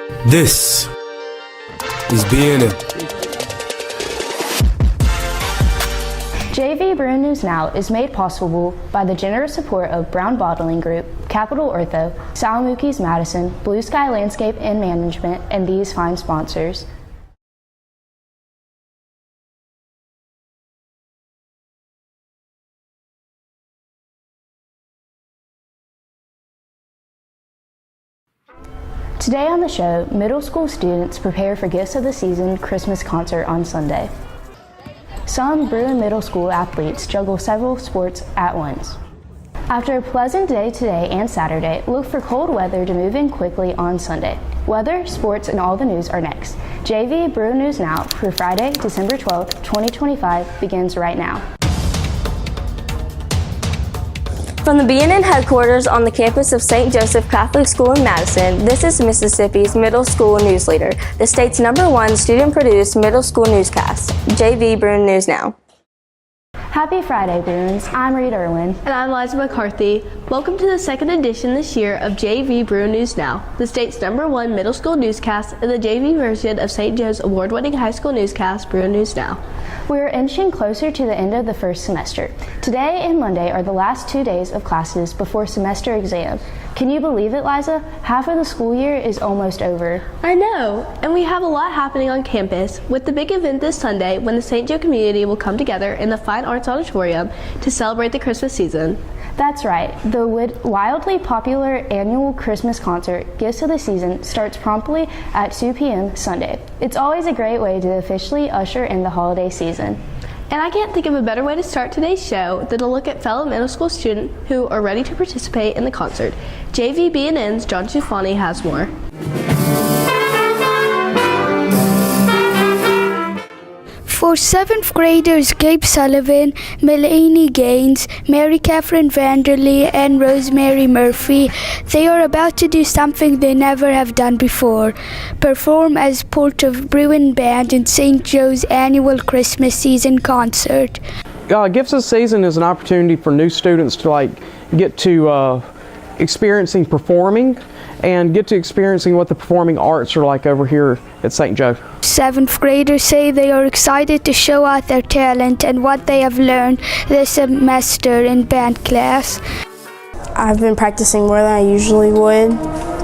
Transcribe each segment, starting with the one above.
This is BNN. JV Bruin News Now is made possible by the generous support of Brown Bottling Group, Capital Ortho, Salamukis Madison, Blue Sky Landscape and Management, and these fine sponsors. Today on the show, middle school students prepare for Gifts of the Season Christmas concert on Sunday. Some Bruin Middle School athletes juggle several sports at once. After a pleasant day today and Saturday, look for cold weather to move in quickly on Sunday. Weather, sports, and all the news are next. JV Bruin News Now for Friday, December 12th, 2025 begins right now. From the BNN headquarters on the campus of St. Joseph Catholic School in Madison, this is Mississippi's Middle School News Leader, the state's #1 student-produced middle school newscast, JV Bruin News Now. Happy Friday, Bruins. I'm Reed Irwin. And I'm Liza McCarthy. Welcome to the second edition this year of JV Bruin News Now, the state's #1 middle school newscast and the JV version of St. Joe's award-winning high school newscast, Bruin News Now. We're inching closer to the end of the first semester. Today and Monday are the last 2 days of classes before semester exam. Can you believe it, Liza? Half of the school year is almost over. I know, and we have a lot happening on campus with the big event this Sunday when the St. Joe community will come together in the Fine Arts Auditorium to celebrate the Christmas season. That's right. The wildly popular annual Christmas concert, Gifts of the Season, starts promptly at 2 p.m. Sunday. It's always a great way to officially usher in the holiday season. And I can't think of a better way to start today's show than to look at fellow middle school students who are ready to participate in the concert. JVBNN's John Ciuffani has more. For 7th graders Gabe Sullivan, Melanie Gaines, Mary Catherine Vanderlee, and Rosemary Murphy, they are about to do something they never have done before: perform as part of Bruin Band in St. Joe's annual Christmas season concert. Gifts of the Season is an opportunity for new students to get to experiencing performing and get to experiencing what the performing arts are like over here at St. Joe. 7th graders say they are excited to show out their talent and what they have learned this semester in band class. I've been practicing more than I usually would,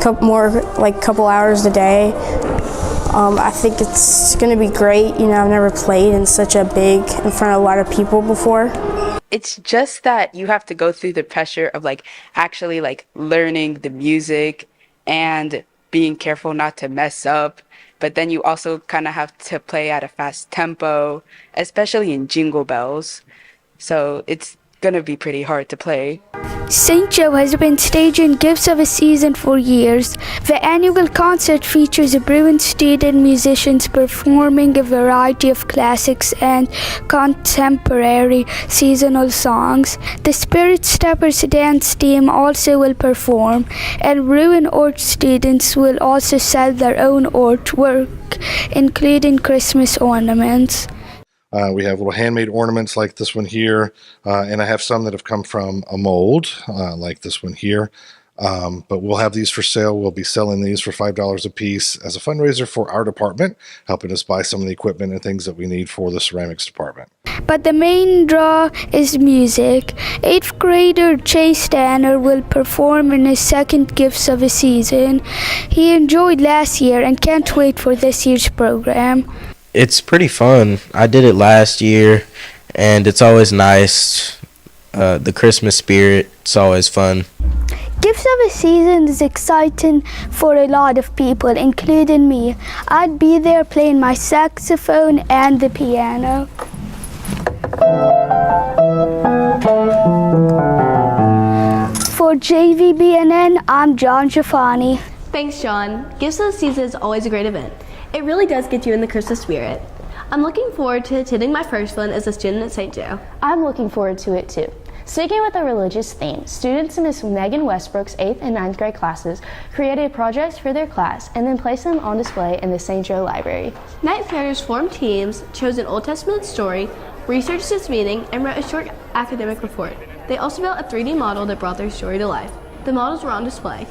couple hours a day. I think it's going to be great. I've never played in such a big, in front of a lot of people before. It's just that you have to go through the pressure of actually learning the music and being careful not to mess up. But then you also kind of have to play at a fast tempo, especially in Jingle Bells. So it's going to be pretty hard to play. St. Joe has been staging Gifts of a Season for years. The annual concert features Bruin student musicians performing a variety of classics and contemporary seasonal songs. The Spirit Steppers dance team also will perform, and Bruin art students will also sell their own artwork, including Christmas ornaments. We have little handmade ornaments like this one here, and I have some that have come from a mold, like this one here. But we'll have these for sale. We'll be selling these for $5 a piece as a fundraiser for our department, helping us buy some of the equipment and things that we need for the ceramics department. But the main draw is music. 8th grader Chase Tanner will perform in his second Gifts of a Season. He enjoyed last year and can't wait for this year's program. It's pretty fun. I did it last year, and it's always nice. The Christmas spirit, it's always fun. Gifts of a Season is exciting for a lot of people, including me. I'd be there playing my saxophone and the piano. For JVBNN, I'm John Ciuffani. Thanks, John. Gifts of the Season is always a great event. It really does get you in the Christmas spirit. I'm looking forward to attending my first one as a student at St. Joe. I'm looking forward to it too. Sticking with a religious theme, students in Miss Megan Westbrook's 8th and 9th grade classes created projects for their class and then placed them on display in the St. Joe Library. 9th graders formed teams, chose an Old Testament story, researched its meaning, and wrote a short academic report. They also built a 3D model that brought their story to life. The models were on display.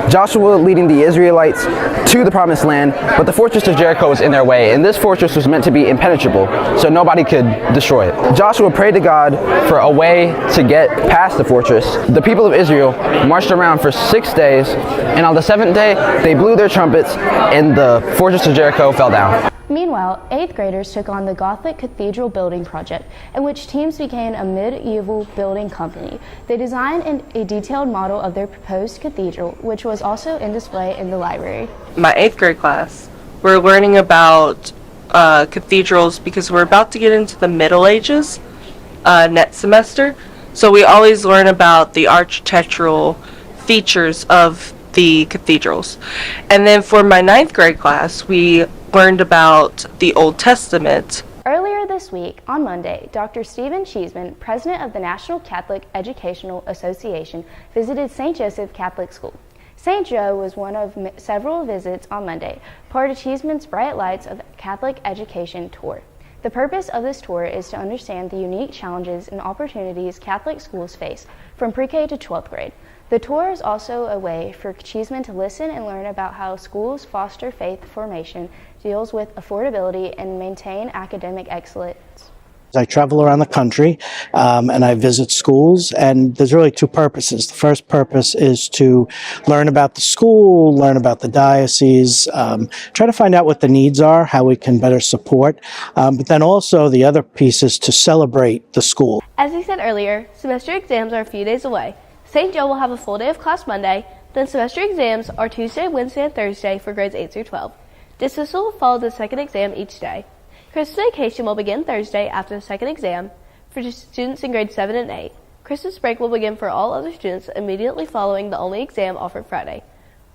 Joshua leading the Israelites to the promised land, but the fortress of Jericho was in their way, and this fortress was meant to be impenetrable, so nobody could destroy it. Joshua prayed to God for a way to get past the fortress. The people of Israel marched around for 6 days, and on the 7th day, they blew their trumpets, and the fortress of Jericho fell down. Meanwhile, 8th graders took on the Gothic Cathedral building project, in which teams became a medieval building company. They designed a detailed model of their proposed cathedral, which was also in display in the library. My 8th grade class, we're learning about cathedrals because we're about to get into the Middle Ages next semester. So we always learn about the architectural features of the cathedrals. And then for my 9th grade class, we learned about the Old Testament. Earlier this week, on Monday, Dr. Stephen Cheeseman, president of the National Catholic Educational Association, visited St. Joseph Catholic School. St. Joe was one of several visits on Monday, part of Cheeseman's Bright Lights of Catholic Education tour. The purpose of this tour is to understand the unique challenges and opportunities Catholic schools face from pre-K to 12th grade. The tour is also a way for Cheeseman to listen and learn about how schools foster faith formation, deals with affordability, and maintain academic excellence. I travel around the country and I visit schools, and there's really two purposes. The first purpose is to learn about the school, learn about the diocese, try to find out what the needs are, how we can better support, but then also the other piece is to celebrate the school. As we said earlier, semester exams are a few days away. St. Joe will have a full day of class Monday, then semester exams are Tuesday, Wednesday, and Thursday for grades 8 through 12. Dismissal will follow the second exam each day. Christmas vacation will begin Thursday after the second exam for students in grades 7 and 8. Christmas break will begin for all other students immediately following the only exam offered Friday.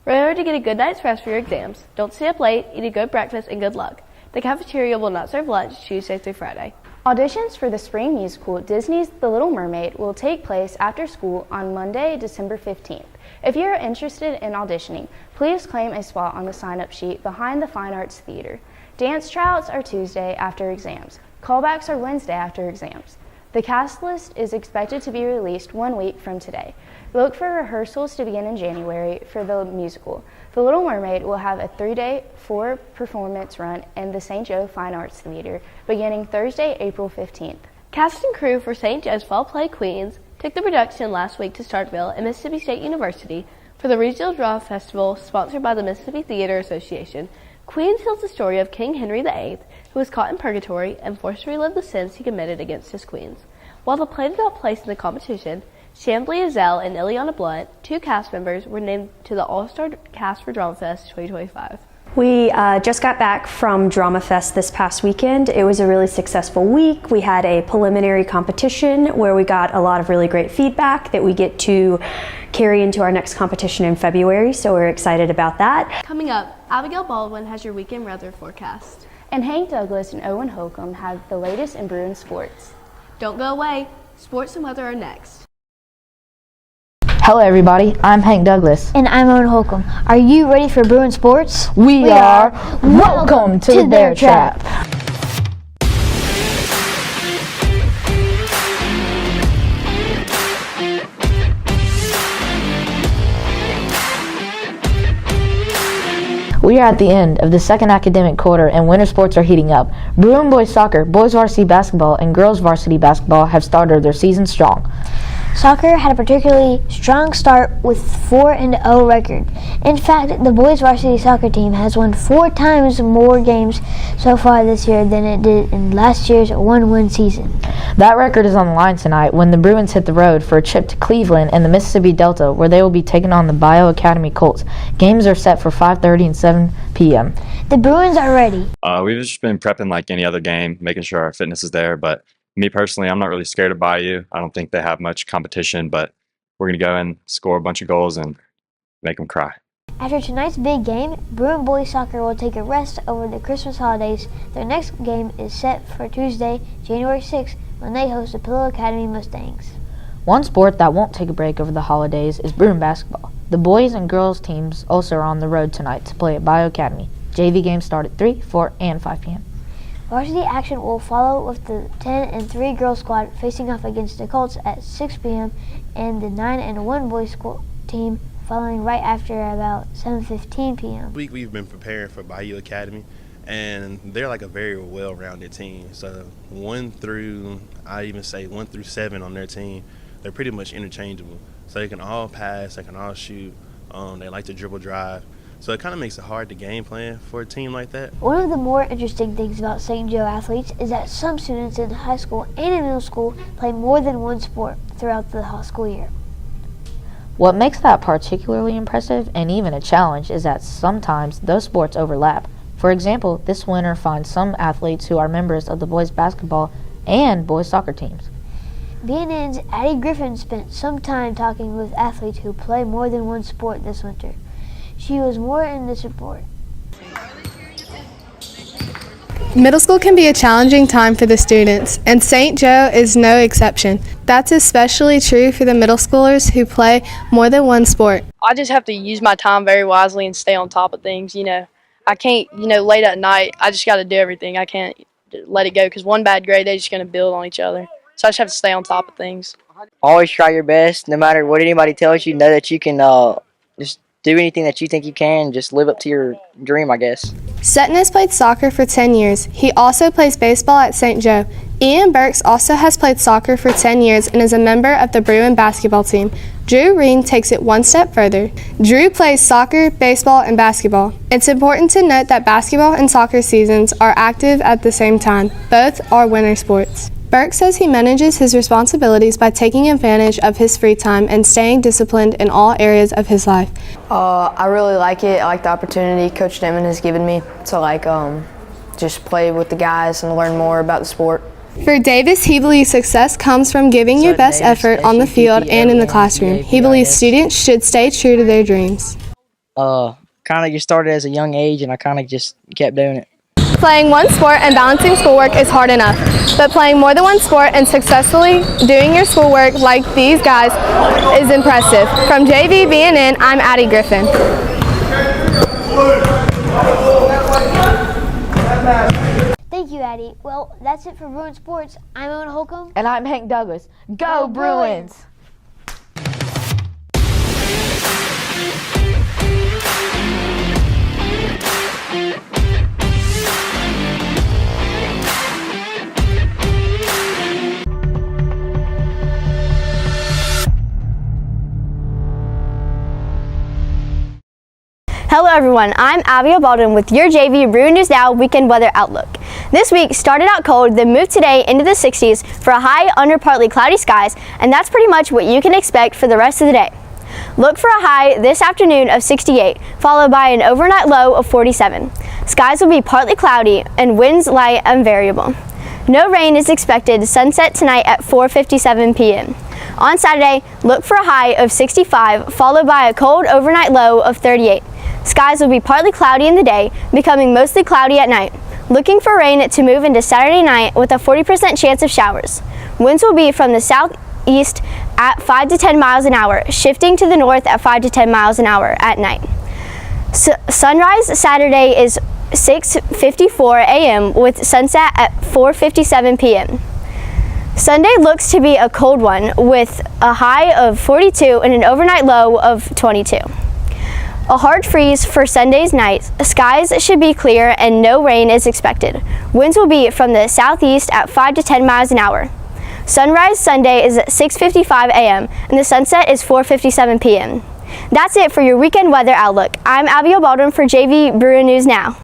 Remember to get a good night's rest for your exams. Don't stay up late, eat a good breakfast, and good luck. The cafeteria will not serve lunch Tuesday through Friday. Auditions for the spring musical Disney's The Little Mermaid will take place after school on Monday, December 15th. If you are interested in auditioning, please claim a spot on the sign-up sheet behind the Fine Arts Theater. Dance tryouts are Tuesday after exams. Callbacks are Wednesday after exams. The cast list is expected to be released 1 week from today. Look for rehearsals to begin in January for the musical. The Little Mermaid will have a 3-day, 4-performance run in the St. Joe Fine Arts Theater beginning Thursday, April 15th. Cast and crew for St. Joe's Fall Play Queens took the production last week to Starkville at Mississippi State University for the Regional Drama Festival sponsored by the Mississippi Theater Association. Queens tells the story of King Henry VIII, who was caught in purgatory and forced to relive the sins he committed against his queens. While the play did not place in the competition, Chambly Azell and Ileana Blunt, 2 cast members, were named to the All-Star Cast for Drama Fest 2025. We just got back from Drama Fest this past weekend. It was a really successful week. We had a preliminary competition where we got a lot of really great feedback that we get to carry into our next competition in February, so we're excited about that. Coming up, Abigail Baldwin has your weekend weather forecast. And Hank Douglas and Owen Holcomb have the latest in Bruin sports. Don't go away. Sports and weather are next. Hello everybody, I'm Hank Douglas. And I'm Owen Holcomb. Are you ready for Bruin Sports? We are. Welcome to the Bear Trap. We are at the end of the second academic quarter and winter sports are heating up. Bruin boys soccer, boys varsity basketball, and girls varsity basketball have started their season strong. Soccer had a particularly strong start with 4-0 record. In fact, the boys varsity soccer team has won 4 times more games so far this year than it did in last year's 1-win season. That record is on the line tonight when the Bruins hit the road for a trip to Cleveland and the Mississippi Delta, where they will be taking on the Bio Academy Colts. Games are set for 5:30 and 7 p.m. The Bruins are ready. We've just been prepping like any other game, making sure our fitness is there, but me personally, I'm not really scared of Bayou. I don't think they have much competition, but we're going to go and score a bunch of goals and make them cry. After tonight's big game, Bruin boys soccer will take a rest over the Christmas holidays. Their next game is set for Tuesday, January 6th, when they host the Pillow Academy Mustangs. One sport that won't take a break over the holidays is Bruin basketball. The boys and girls teams also are on the road tonight to play at Bio Academy. JV games start at 3, 4, and 5 p.m. Varsity action will follow with the 10-3 girls squad facing off against the Colts at 6 p.m. and the 9-1 boys team following right after about 7:15 p.m. Week we've been preparing for Bayou Academy, and they're like a very well-rounded team. So 1 through 7 on their team, they're pretty much interchangeable. So they can all pass, they can all shoot. They like to dribble drive. So it kind of makes it hard to game plan for a team like that. One of the more interesting things about St. Joe athletes is that some students in high school and in middle school play more than one sport throughout the school year. What makes that particularly impressive and even a challenge is that sometimes those sports overlap. For example, this winter finds some athletes who are members of the boys basketball and boys soccer teams. BNN's Addie Griffin spent some time talking with athletes who play more than one sport this winter. She was more in this report. Middle school can be a challenging time for the students, and St. Joe is no exception. That's especially true for the middle schoolers who play more than one sport. I just have to use my time very wisely and stay on top of things. I can't, late at night, I just got to do everything. I can't let it go because one bad grade, they're just going to build on each other. So I just have to stay on top of things. Always try your best, no matter what anybody tells you. Know that you can just do anything that you think you can. Just live up to your dream, I guess. Sutton has played soccer for 10 years. He also plays baseball at St. Joe. Ian Burks also has played soccer for 10 years and is a member of the Bruin basketball team. Drew Reen takes it one step further. Drew plays soccer, baseball, and basketball. It's important to note that basketball and soccer seasons are active at the same time. Both are winter sports. Burke says he manages his responsibilities by taking advantage of his free time and staying disciplined in all areas of his life. I really like it. I like the opportunity Coach Denman has given me to just play with the guys and learn more about the sport. For Davis, he believes success comes from giving your best effort on the field and in the classroom. He believes students should stay true to their dreams. Kind of just started as a young age, and I kind of just kept doing it. Playing one sport and balancing schoolwork is hard enough, but playing more than one sport and successfully doing your schoolwork like these guys is impressive. From JV BNN, I'm Addie Griffin. Thank you, Addie. Well, that's it for Bruin Sports. I'm Owen Holcomb. And I'm Hank Douglas. Go Bruins! Hello everyone, I'm Abigail Baldwin with your JV Bruin News Now Weekend Weather Outlook. This week started out cold, then moved today into the 60s for a high under partly cloudy skies, and that's pretty much what you can expect for the rest of the day. Look for a high this afternoon of 68, followed by an overnight low of 47. Skies will be partly cloudy and winds light and variable. No rain is expected sunset tonight at 4:57 p.m. On Saturday, look for a high of 65, followed by a cold overnight low of 38. Skies will be partly cloudy in the day, becoming mostly cloudy at night. Looking for rain to move into Saturday night with a 40% chance of showers. Winds will be from the southeast at 5 to 10 miles an hour, shifting to the north at 5 to 10 miles an hour at night. Sunrise Saturday is 6:54 a.m. with sunset at 4:57 p.m. Sunday looks to be a cold one with a high of 42 and an overnight low of 22. A hard freeze for Sunday's night. Skies should be clear and no rain is expected. Winds will be from the southeast at 5 to 10 miles an hour. Sunrise Sunday is at 6:55 a.m. and the sunset is 4:57 p.m. That's it for your weekend weather outlook. I'm Abigail Baldwin for JV Bruin News Now.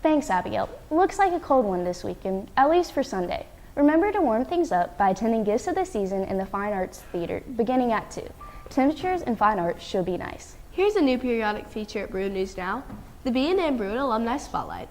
Thanks, Abigail. Looks like a cold one this weekend, at least for Sunday. Remember to warm things up by attending Gifts of the Season in the Fine Arts Theater beginning at 2. Temperatures in fine arts should be nice. Here's a new periodic feature at Bruin News Now, the B&M Bruin Alumni Spotlight.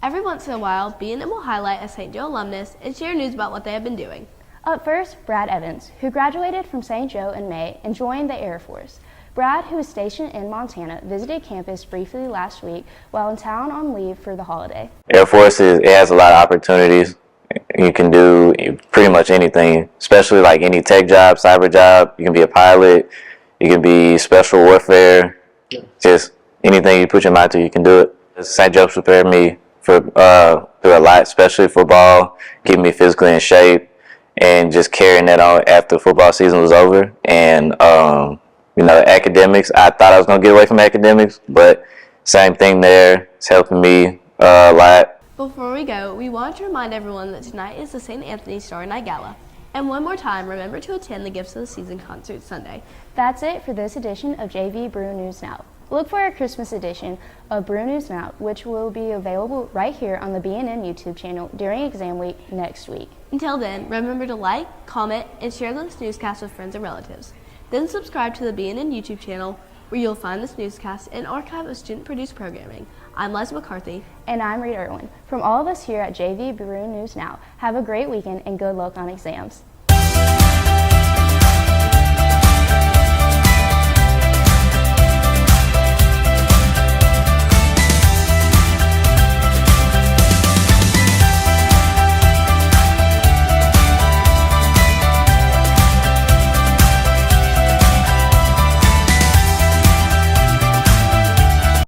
Every once in a while, B&M will highlight a St. Joe alumnus and share news about what they have been doing. Up first, Brad Evans, who graduated from St. Joe in May and joined the Air Force. Brad, who is stationed in Montana, visited campus briefly last week while in town on leave for the holiday. Air Force it has a lot of opportunities. You can do pretty much anything, especially like any tech job, cyber job. You can be a pilot, you can be special warfare, just anything you put your mind to, you can do it. St. Joe prepared me for through a lot, especially football, keeping me physically in shape, and just carrying that on after football season was over. And academics, I thought I was going to get away from academics, but same thing there. It's helping me a lot. Before we go, we want to remind everyone that tonight is the St. Anthony Starry Night Gala. And one more time, remember to attend the Gifts of the Season concert Sunday. That's it for this edition of JV Brew News Now. Look for our Christmas edition of Brew News Now, which will be available right here on the BNN YouTube channel during exam week next week. Until then, remember to like, comment, and share this newscast with friends and relatives. Then subscribe to the BNN YouTube channel, where you'll find this newscast and archive of student-produced programming. I'm Les McCarthy. And I'm Reed Irwin. From all of us here at JV Brew News Now, have a great weekend and good luck on exams.